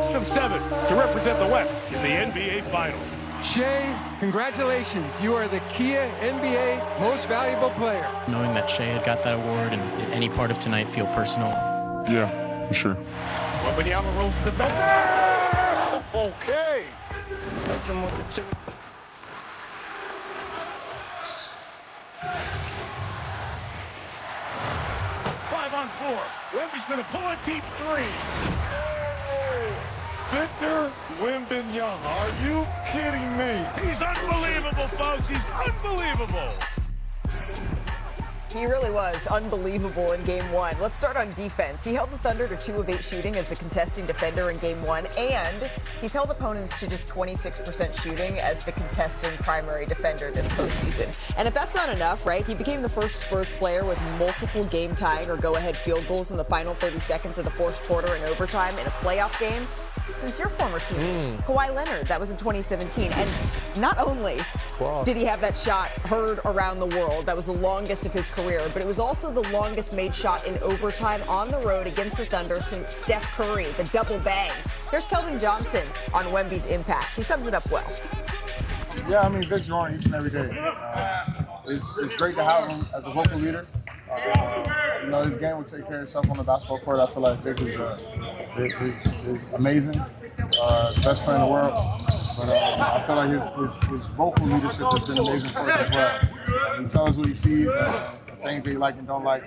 best of 7 to represent the West in the NBA Finals. Shea, congratulations. You are the Kia NBA Most Valuable Player. Knowing that Shea had got that award and any part of tonight feel personal. Yeah, for sure. Wembanyama rolls to the bench. Okay. That's him with the 2. Five on 4. Wemby's going to pull a deep 3. Victor Wembanyama, are you kidding me? He's unbelievable, folks. He's unbelievable. He really was unbelievable in Game 1. Let's start on defense. He held the Thunder to 2 of 8 shooting as the contesting defender in Game 1, and he's held opponents to just 26% shooting as the contesting primary defender this postseason. And if that's not enough, right, he became the first Spurs player with multiple game-tying or go-ahead field goals in the final 30 seconds of the fourth quarter and overtime in a playoff game since your former teammate, Kawhi Leonard. That was in 2017. And not only did he have that shot heard around the world, that was the longest of his career, but it was also the longest made shot in overtime on the road against the Thunder since Steph Curry, the double bang. Here's Keldon Johnson on Wemby's impact. He sums it up well. Yeah, I mean, Vic's wrong each and every day. It's great to have him as a vocal leader. You know, his game will take care of itself on the basketball court. I feel like Vic is amazing, best player in the world. But I feel like his vocal leadership has been amazing for us as well. He tells us what he sees, the things that he like and don't like.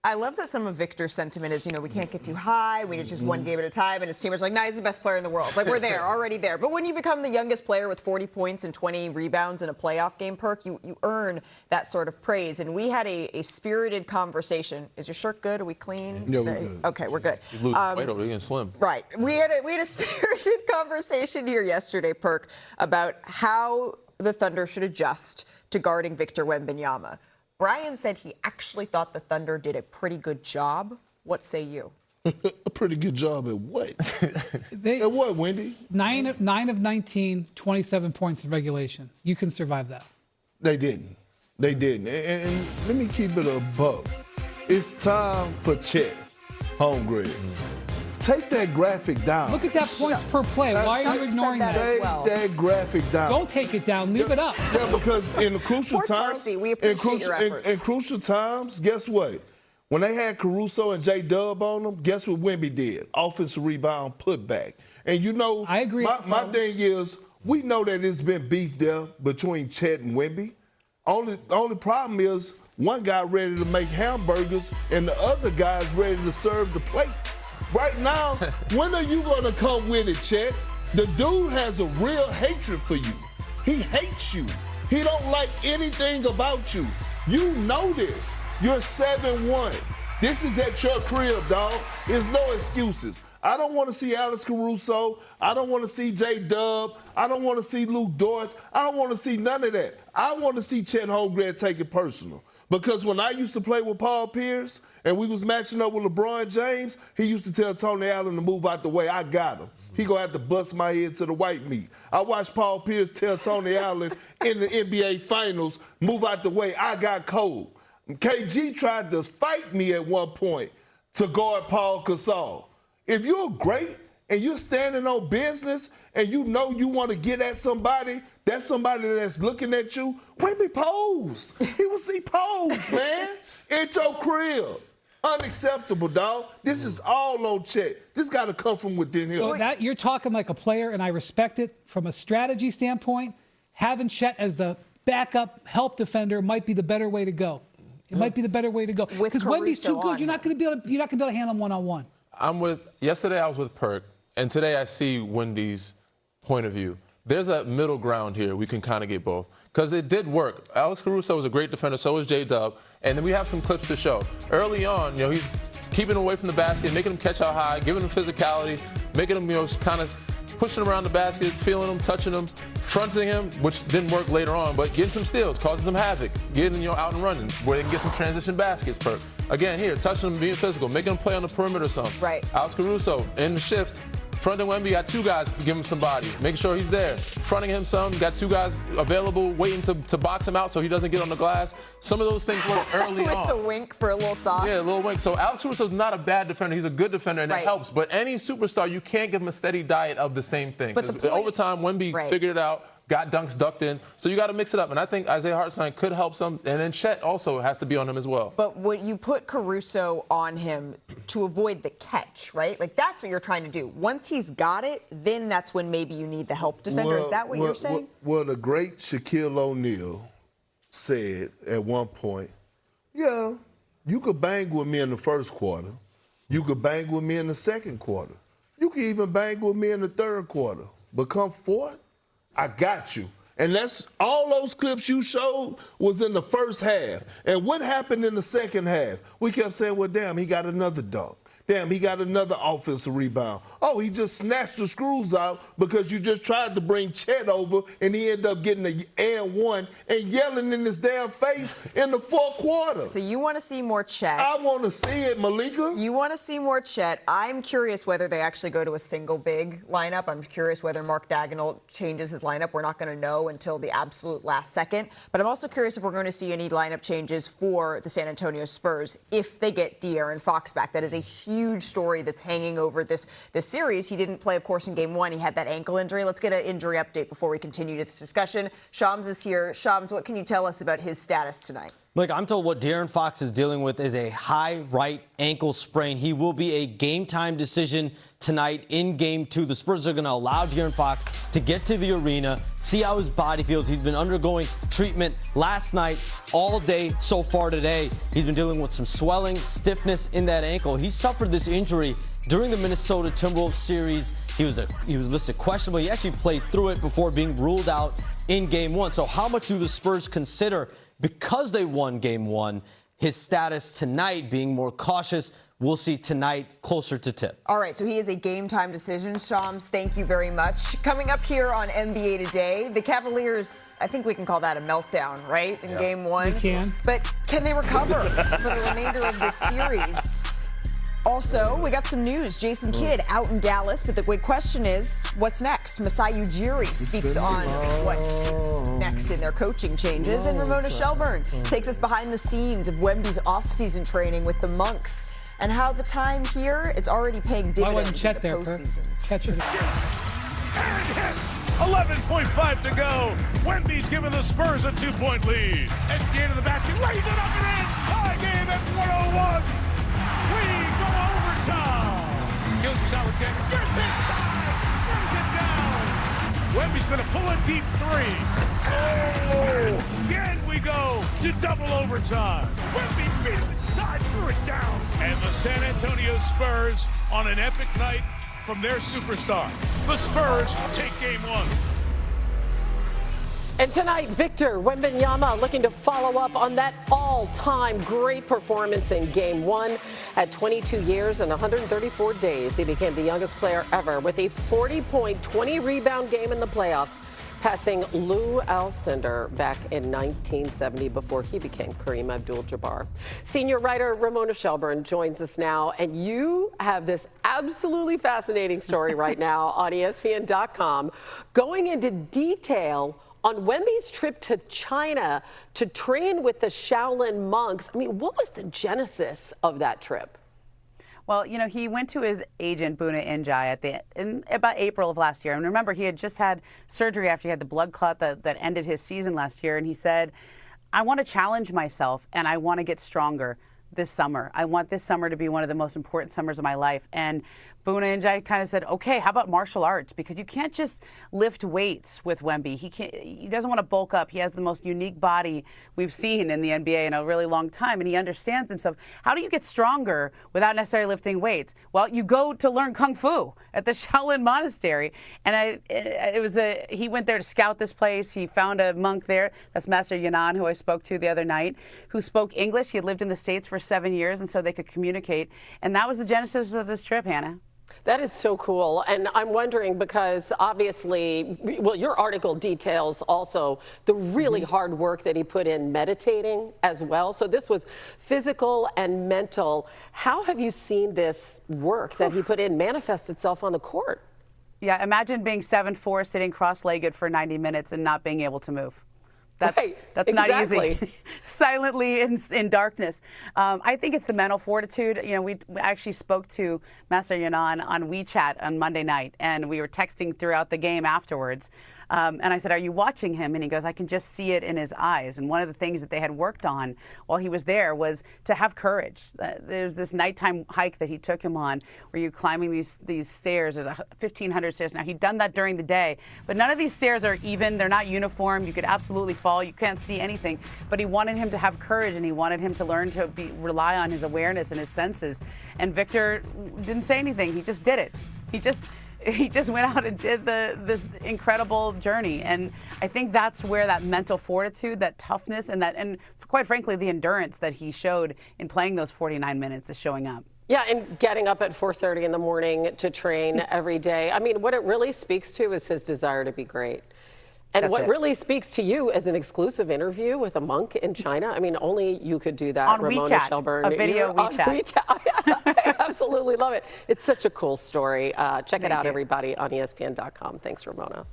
I love that some of Victor's sentiment is, we can't get too high. We need just one game at a time. And his teammates are like, he's the best player in the world. Like, we're there, already there. But when you become the youngest player with 40 points and 20 rebounds in a playoff game, Perk, you earn that sort of praise. And we had a spirited conversation. Is your shirt good? Are we clean? Yeah, we're good. Okay, we're good. You lose weight over, you're getting slim. Right. We had a spirited conversation here yesterday, Perk, about how the Thunder should adjust to guarding Victor Wembanyama. Brian said he actually thought the Thunder did a pretty good job. What say you? A pretty good job at what? At what, Wendy? 9 of 19, 27 points in regulation. You can survive that. They didn't. They didn't. And let me keep it a buck. It's time for Chet Holmgren. Take that graphic down. Look at that points per play. Why are you ignoring that? Take that graphic down. Don't take it down. Leave it up. Yeah, because in the crucial Poor times, Tarsi, we appreciate your efforts. In crucial times, guess what? When they had Caruso and J-Dub on them, guess what Wemby did? Offensive rebound, putback. And I agree. My thing is, we know that it's been beef there between Chet and Wemby. Only problem is one guy ready to make hamburgers and the other guy's ready to serve the plates. Right now, when are you going to come with it, Chet? The dude has a real hatred for you. He hates you. He don't like anything about you. You know this. You're 7-1. This is at your crib, dog. There's no excuses. I don't want to see Alex Caruso. I don't want to see J-Dub. I don't want to see Luke Doris. I don't want to see none of that. I want to see Chet Holmgren take it personal. Because when I used to play with Paul Pierce and we was matching up with LeBron James, he used to tell Tony Allen to move out the way. I got him. He gonna have to bust my head to the white meat. I watched Paul Pierce tell Tony Allen in the NBA Finals, move out the way. I got cold. KG tried to fight me at one point to guard Paul Gasol. If you're great and you're standing on business and you know you want to get at somebody, that's somebody that's looking at you. Wemby pose. He posed, man. At your crib. Unacceptable, dog. This is all on Chet. This got to come from within him. So that you're talking like a player, and I respect it. From a strategy standpoint, having Chet as the backup help defender might be the better way to go. It might be the better way to go. Because Wemby's too good. You're not going to be able to handle him one-on-one. Yesterday I was with Perk, and today I see Wendy's point of view. There's a middle ground here. We can kind of get both. Because it did work. Alex Caruso was a great defender, so was J-Dub. And then we have some clips to show. Early on, he's keeping him away from the basket, making him catch out high, giving him physicality, making him, kind of pushing him around the basket, feeling him, touching him, fronting him, which didn't work later on, but getting some steals, causing some havoc, getting, out and running, where they can get some transition baskets, Perk. Again, here, touching him, being physical, making him play on the perimeter some. Right. Alex Caruso, in the shift, Fronting Wemby, got two guys, give him some body. Make sure he's there. Fronting him some, got two guys available, waiting to box him out so he doesn't get on the glass. Some of those things work early on. With the wink for a little soft. Yeah, a little wink. So Alex Caruso's not a bad defender. He's a good defender, and it helps. But any superstar, you can't give him a steady diet of the same thing. But over time, Wemby figured it out. Got dunks ducked in. So you got to mix it up. And I think Isaiah Hartenstein could help some. And then Chet also has to be on him as well. But when you put Caruso on him to avoid the catch, right? Like, that's what you're trying to do. Once he's got it, then that's when maybe you need the help defender. Is that what you're saying? Well, the great Shaquille O'Neal said at one point, yeah, you could bang with me in the first quarter. You could bang with me in the second quarter. You could even bang with me in the third quarter. But come fourth, I got you. And that's all those clips you showed was in the first half. And what happened in the second half? We kept saying, well, damn, he got another dunk. Damn, he got another offensive rebound. Oh, he just snatched the screws out because you just tried to bring Chet over and he ended up getting an and one and yelling in his damn face in the fourth quarter. So you want to see more Chet. I want to see it, Malika. You want to see more Chet. I'm curious whether they actually go to a single big lineup. I'm curious whether Mark Daigneault changes his lineup. We're not going to know until the absolute last second. But I'm also curious if we're going to see any lineup changes for the San Antonio Spurs if they get De'Aaron Fox back. That is a huge story that's hanging over this series. He didn't play, of course, in game one. He had that ankle injury. Let's get an injury update before we continue this discussion. Shams is here. Shams, what can you tell us about his status tonight? Look, I'm told what De'Aaron Fox is dealing with is a high right ankle sprain. He will be a game-time decision tonight in Game 2. The Spurs are going to allow De'Aaron Fox to get to the arena, see how his body feels. He's been undergoing treatment last night, all day so far today. He's been dealing with some swelling, stiffness in that ankle. He suffered this injury during the Minnesota Timberwolves series. He was listed questionable. He actually played through it before being ruled out in Game 1. So how much do the Spurs consider, because they won Game 1, his status tonight being more cautious? We'll see tonight, closer to tip. All right, so he is a game-time decision. Shams, thank you very much. Coming up here on NBA Today, the Cavaliers, I think we can call that a meltdown, right, in Game 1? We can. But can they recover for the remainder of this series? Also, we got some news. Jason Kidd out in Dallas, but the big question is, what's next? Masai Ujiri speaks on what's next in their coaching changes, and Ramona Shelburne takes us behind the scenes of Wemby's off-season training with the Monks and how the time here, it's already paying dividends in the postseasons. Catch it. And hits! 11.5 to go. Wemby's giving the Spurs a 2-point lead. NBA to the basket, lays it up and in. Tie game at 101. We go overtime. Gilgeous Alexander gets inside, brings it down. Wemby's going to pull a deep three. Oh, again we go to double overtime. Wemby beat him inside, threw it down. And the San Antonio Spurs on an epic night from their superstar. The Spurs take Game 1. And tonight, Victor Wembanyama looking to follow up on that all-time great performance in Game 1. At 22 years and 134 days, he became the youngest player ever with a 40-point, 20-rebound game in the playoffs, passing Lou Alcindor back in 1970 before he became Kareem Abdul-Jabbar. Senior writer Ramona Shelburne joins us now, and you have this absolutely fascinating story right now on ESPN.com going into detail on Wemby's trip to China to train with the Shaolin monks. I mean, what was the genesis of that trip? Well, you know, he went to his agent, Buna Injai, in about April of last year. And remember, he had just had surgery after he had the blood clot that ended his season last year. And he said, I want to challenge myself and I want to get stronger this summer. I want this summer to be one of the most important summers of my life. And Buna Injai kind of said, okay, how about martial arts? Because you can't just lift weights with Wemby. He doesn't want to bulk up. He has the most unique body we've seen in the NBA in a really long time, and he understands himself. How do you get stronger without necessarily lifting weights? Well, you go to learn Kung Fu at the Shaolin Monastery. And he went there to scout this place. He found a monk there. That's Master Yanan, who I spoke to the other night, who spoke English. He had lived in the States for 7 years, and so they could communicate. And that was the genesis of this trip, Hannah. That is so cool. And I'm wondering because obviously, well, your article details also the really hard work that he put in meditating as well. So this was physical and mental. How have you seen this work that he put in manifest itself on the court? Yeah, imagine being 7'4", sitting cross-legged for 90 minutes and not being able to move. That's not easy. Silently in darkness. I think it's the mental fortitude. You know, we actually spoke to Master Yanan on WeChat on Monday night, and we were texting throughout the game afterwards. And I said, "Are you watching him?" And he goes, "I can just see it in his eyes." And one of the things that they had worked on while he was there was to have courage. There's this nighttime hike that he took him on, where you're climbing these stairs, 1,500 stairs. Now he'd done that during the day, but none of these stairs are even. They're not uniform. You could absolutely fall. You can't see anything. But he wanted him to have courage, and he wanted him to learn to rely on his awareness and his senses. And Victor didn't say anything. He just did it. He just went out and did this incredible journey. And I think that's where that mental fortitude, that toughness, and quite frankly, the endurance that he showed in playing those 49 minutes is showing up. Yeah, and getting up at 4:30 in the morning to train every day. I mean, what it really speaks to is his desire to be great. And what really speaks to you as an exclusive interview with a monk in China, I mean, only you could do that, on Ramona WeChat, Shelburne. a video WeChat. I absolutely love it. It's such a cool story. Check it out, everybody, on ESPN.com. Thanks, Ramona.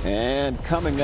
And coming up.